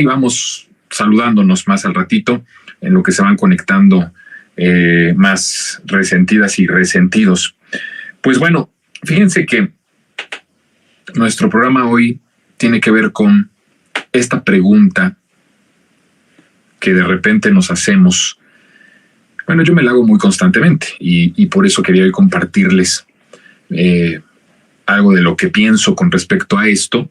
Y vamos saludándonos más al ratito en lo que se van conectando más resentidas y resentidos. Pues bueno, fíjense que nuestro programa hoy tiene que ver con esta pregunta que de repente nos hacemos. Bueno, yo me la hago muy constantemente y por eso quería hoy compartirles algo de lo que pienso con respecto a esto,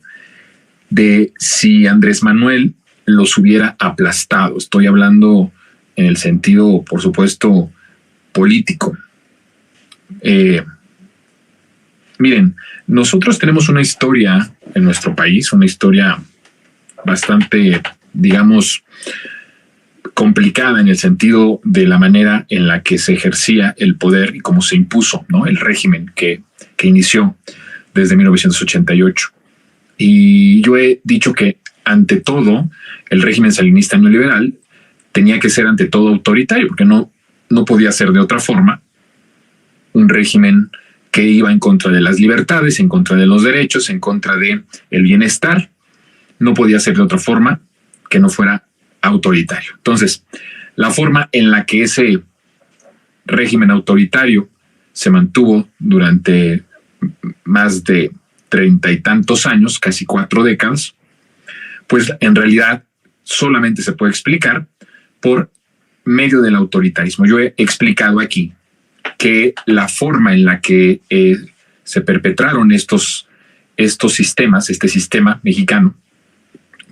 de si Andrés Manuel los hubiera aplastado. Estoy hablando en el sentido, por supuesto, político. Miren, nosotros tenemos una historia en nuestro país, una historia bastante, digamos, complicada en el sentido de la manera en la que se ejercía el poder y cómo se impuso, ¿no? El régimen que inició desde 1988. Y yo he dicho que ante todo el régimen salinista neoliberal tenía que ser ante todo autoritario, porque no podía ser de otra forma. Un régimen que iba en contra de las libertades, en contra de los derechos, en contra de el bienestar, no podía ser de otra forma que no fuera autoritario. Entonces, la forma en la que ese régimen autoritario se mantuvo durante más de 30 y tantos años, casi 4 décadas, pues en realidad solamente se puede explicar por medio del autoritarismo. Yo he explicado aquí que la forma en la que se perpetraron estos sistemas, este sistema mexicano,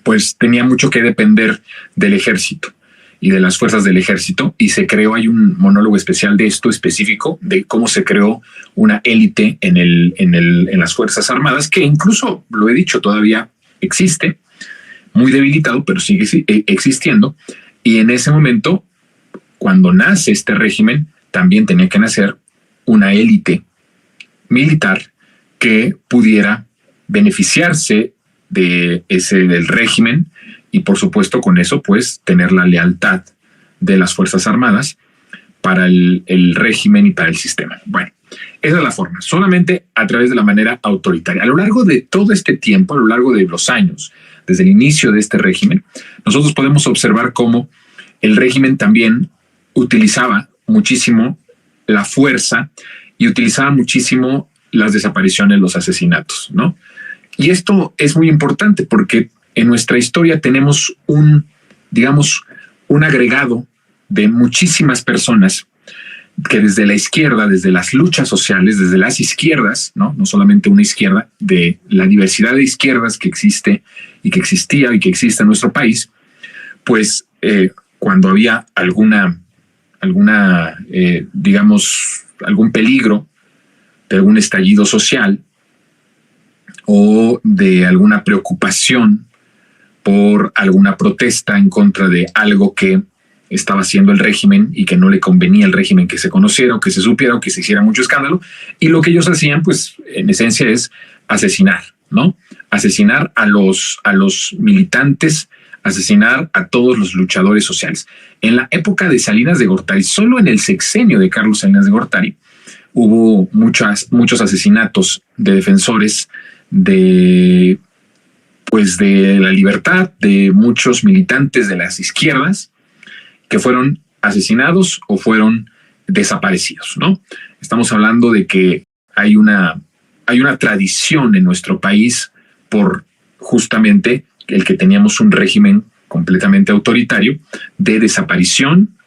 pues tenía mucho que depender del ejército y de las fuerzas del ejército, y se creó, hay un monólogo especial de esto específico, de cómo se creó una élite en las Fuerzas Armadas, que incluso, lo he dicho, todavía existe, muy debilitado, pero sigue existiendo. Y en ese momento, cuando nace este régimen, también tenía que nacer una élite militar que pudiera beneficiarse del régimen y, por supuesto, con eso, pues, tener la lealtad de las Fuerzas Armadas para el régimen y para el sistema. Bueno, esa es la forma, solamente a través de la manera autoritaria. A lo largo de todo este tiempo, a lo largo de los años, desde el inicio de este régimen, nosotros podemos observar cómo el régimen también utilizaba muchísimo la fuerza y utilizaba muchísimo las desapariciones, los asesinatos, ¿no? Y esto es muy importante porque en nuestra historia tenemos un agregado de muchísimas personas que desde la izquierda, desde las luchas sociales, desde las izquierdas, no solamente una izquierda, de la diversidad de izquierdas que existe y que existía y que existe en nuestro país, pues cuando había algún peligro de algún estallido social o de alguna preocupación por alguna protesta en contra de algo que estaba haciendo el régimen y que no le convenía al régimen que se conociera o que se supiera o que se hiciera mucho escándalo, y lo que ellos hacían, pues en esencia, es asesinar, ¿no? Asesinar a los militantes, asesinar a todos los luchadores sociales. En la época de Salinas de Gortari, solo en el sexenio de Carlos Salinas de Gortari, hubo muchos asesinatos de defensores de la libertad, de muchos militantes de las izquierdas que fueron asesinados o fueron desaparecidos, ¿no? Estamos hablando de que hay una tradición en nuestro país por justamente el que teníamos un régimen completamente autoritario de desaparición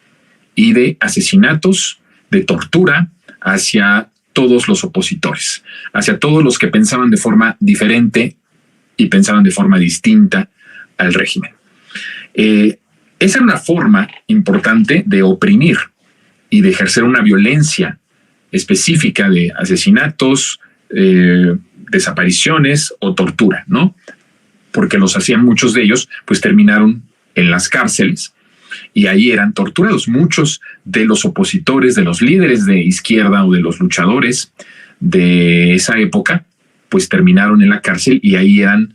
y de asesinatos, de tortura hacia todos los opositores, hacia todos los que pensaban de forma diferente y pensaban de forma distinta al régimen. Esa era una forma importante de oprimir y de ejercer una violencia específica de asesinatos, desapariciones o tortura, ¿no? Porque los hacían, muchos de ellos, pues terminaron en las cárceles y ahí eran torturados. Muchos de los opositores, de los líderes de izquierda o de los luchadores de esa época, pues terminaron en la cárcel y ahí eran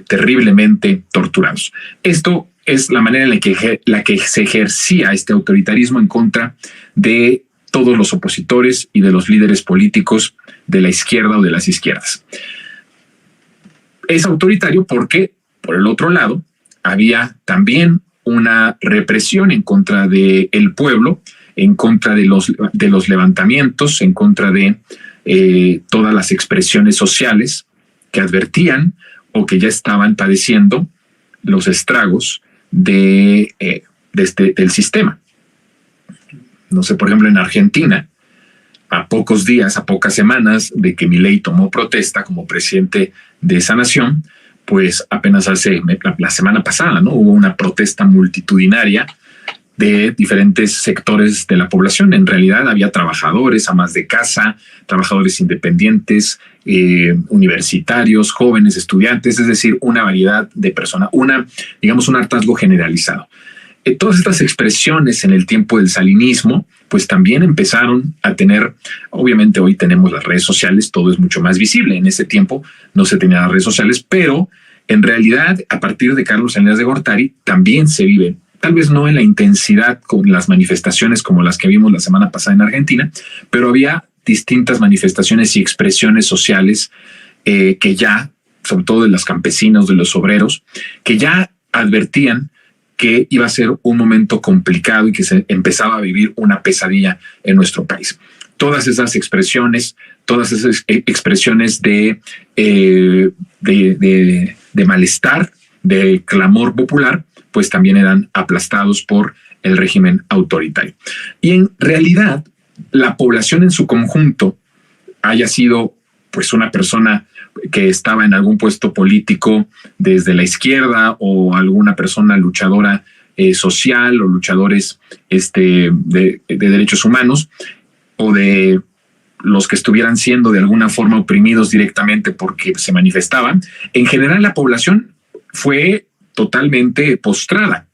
terriblemente torturados. Esto es la manera en la que se ejercía este autoritarismo en contra de todos los opositores y de los líderes políticos de la izquierda o de las izquierdas. Es autoritario porque, por el otro lado, había también una represión en contra del pueblo, en contra de los levantamientos, en contra de todas las expresiones sociales que advertían o que ya estaban padeciendo los estragos del sistema. No sé, por ejemplo, en Argentina, a pocos días, a pocas semanas de que Milei tomó protesta como presidente de esa nación, pues apenas la semana pasada, ¿no? Hubo una protesta multitudinaria de diferentes sectores de la población. En realidad había trabajadores, amas de casa, trabajadores independientes, universitarios, jóvenes, estudiantes, es decir, una variedad de personas, digamos, un hartazgo generalizado. Todas estas expresiones en el tiempo del salinismo, pues también empezaron a tener, obviamente hoy tenemos las redes sociales, todo es mucho más visible. En ese tiempo no se tenían las redes sociales, pero en realidad a partir de Carlos Salinas de Gortari también se vive, tal vez no en la intensidad con las manifestaciones como las que vimos la semana pasada en Argentina, pero había distintas manifestaciones y expresiones sociales que ya, sobre todo de los campesinos, de los obreros, que ya advertían que iba a ser un momento complicado y que se empezaba a vivir una pesadilla en nuestro país. Todas esas expresiones de malestar, de clamor popular, pues también eran aplastados por el régimen autoritario. Y en realidad, la población en su conjunto, haya sido pues una persona que estaba en algún puesto político desde la izquierda o alguna persona luchadora social o luchadores de derechos humanos, o de los que estuvieran siendo de alguna forma oprimidos directamente porque se manifestaban, en general la población fue totalmente postrada.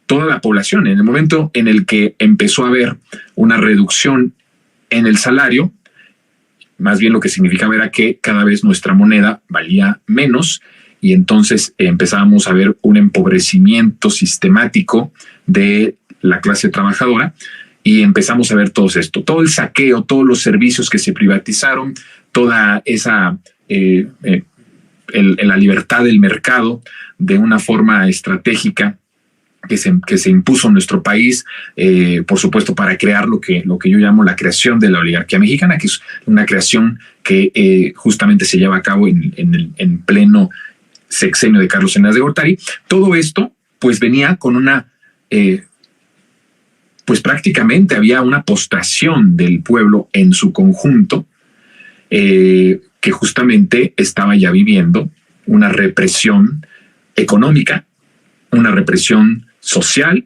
Toda la población, en el momento en el que empezó a haber una reducción en el salario, más bien lo que significaba era que cada vez nuestra moneda valía menos y entonces empezábamos a ver un empobrecimiento sistemático de la clase trabajadora y empezamos a ver todo esto, todo el saqueo, todos los servicios que se privatizaron, toda esa la libertad del mercado de una forma estratégica que se impuso en nuestro país, por supuesto, para crear lo que yo llamo la creación de la oligarquía mexicana, que es una creación que justamente se lleva a cabo en pleno sexenio de Carlos Salinas de Gortari. Todo esto, pues, venía con pues prácticamente había una postración del pueblo en su conjunto, que justamente estaba ya viviendo una represión económica, una represión social,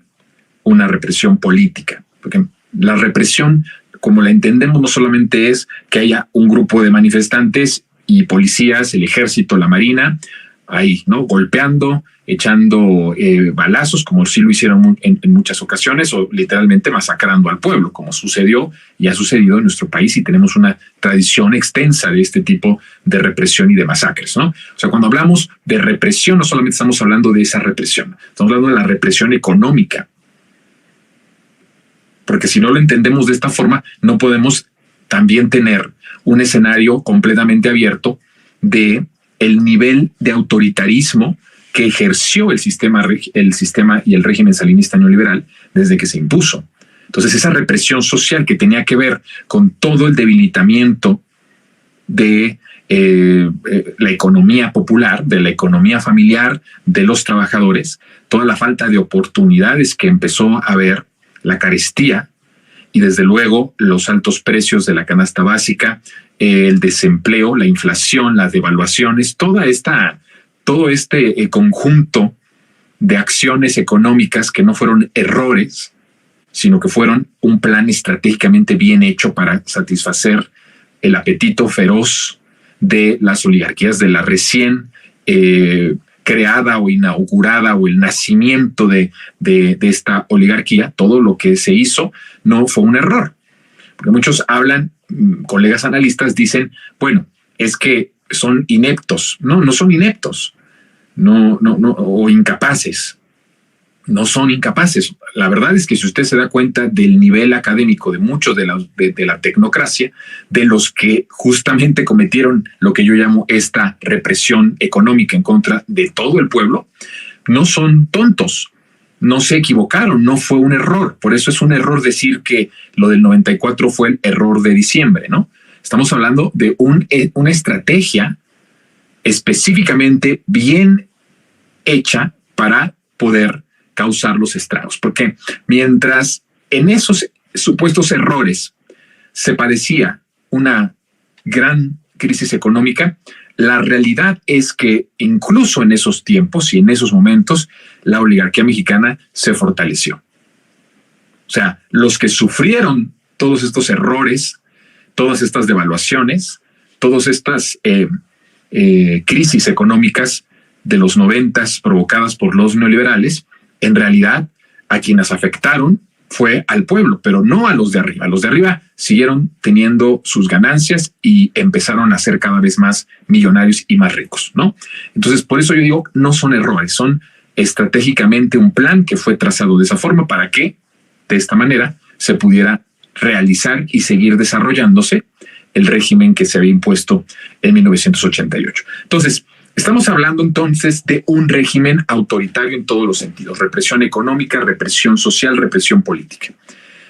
una represión política. Porque la represión, como la entendemos, no solamente es que haya un grupo de manifestantes y policías, el ejército, la marina, ahí, ¿no? Golpeando, echando balazos, como sí lo hicieron en muchas ocasiones, o literalmente masacrando al pueblo, como sucedió y ha sucedido en nuestro país, y tenemos una tradición extensa de este tipo de represión y de masacres, ¿no? O sea, cuando hablamos de represión, no solamente estamos hablando de esa represión, estamos hablando de la represión económica. Porque si no lo entendemos de esta forma, no podemos también tener un escenario completamente abierto de el nivel de autoritarismo que ejerció el sistema y el régimen salinista neoliberal desde que se impuso. Entonces, esa represión social que tenía que ver con todo el debilitamiento de la economía popular, de la economía familiar de los trabajadores, toda la falta de oportunidades que empezó a haber, la carestía y desde luego los altos precios de la canasta básica, el desempleo, la inflación, las devaluaciones, todo este conjunto de acciones económicas que no fueron errores, sino que fueron un plan estratégicamente bien hecho para satisfacer el apetito feroz de las oligarquías, de la recién creada o inaugurada o el nacimiento de esta oligarquía. Todo lo que se hizo no fue un error. Porque muchos hablan, colegas analistas dicen, bueno, es que son ineptos. No son ineptos, no, o incapaces. No son incapaces. La verdad es que si usted se da cuenta del nivel académico de muchos de la tecnocracia, de los que justamente cometieron lo que yo llamo esta represión económica en contra de todo el pueblo, no son tontos, no se equivocaron, no fue un error. Por eso es un error decir que lo del 94 fue el error de diciembre, ¿no? Estamos hablando de una estrategia específicamente bien hecha para poder causar los estragos. Porque mientras en esos supuestos errores se padecía una gran crisis económica, la realidad es que incluso en esos tiempos y en esos momentos, la oligarquía mexicana se fortaleció. O sea, los que sufrieron todos estos errores, todas estas devaluaciones, todas estas crisis económicas de los 90s provocadas por los neoliberales, en realidad a quienes afectaron fue al pueblo, pero no a los de arriba. Los de arriba siguieron teniendo sus ganancias y empezaron a ser cada vez más millonarios y más ricos, ¿no? Entonces, por eso yo digo, no son errores, son estratégicamente un plan que fue trazado de esa forma para que de esta manera se pudiera realizar y seguir desarrollándose el régimen que se había impuesto en 1988. Entonces, estamos hablando entonces de un régimen autoritario en todos los sentidos: represión económica, represión social, represión política.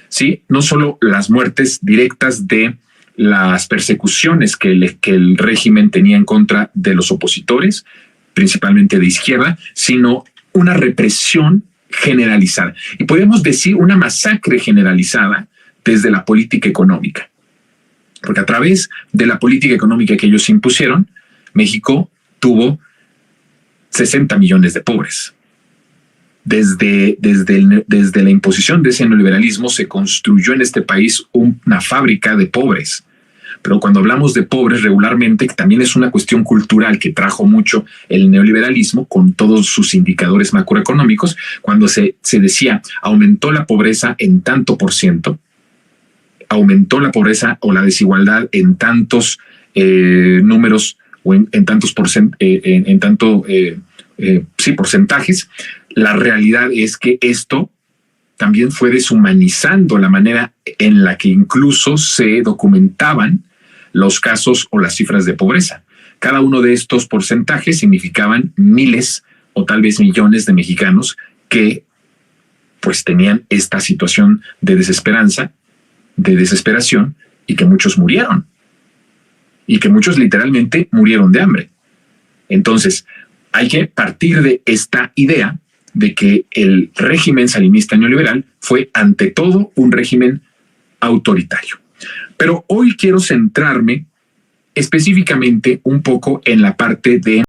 Sí, no solo las muertes directas de las persecuciones que el régimen tenía en contra de los opositores, principalmente de izquierda, sino una represión generalizada. Y podemos decir una masacre generalizada desde la política económica. Porque a través de la política económica que ellos impusieron, México tuvo 60 millones de pobres. Desde la imposición de ese neoliberalismo se construyó en este país una fábrica de pobres. Pero cuando hablamos de pobres regularmente, que también es una cuestión cultural que trajo mucho el neoliberalismo con todos sus indicadores macroeconómicos, cuando se decía aumentó la pobreza en tanto por ciento, aumentó la pobreza o la desigualdad en tantos números o en tantos porcentajes, la realidad es que esto también fue deshumanizando la manera en la que incluso se documentaban los casos o las cifras de pobreza. Cada uno de estos porcentajes significaban miles o tal vez millones de mexicanos que pues tenían esta situación de desesperanza, de desesperación, y que muchos murieron. Y que muchos literalmente murieron de hambre. Entonces, hay que partir de esta idea de que el régimen salinista neoliberal fue ante todo un régimen autoritario. Pero hoy quiero centrarme específicamente un poco en la parte de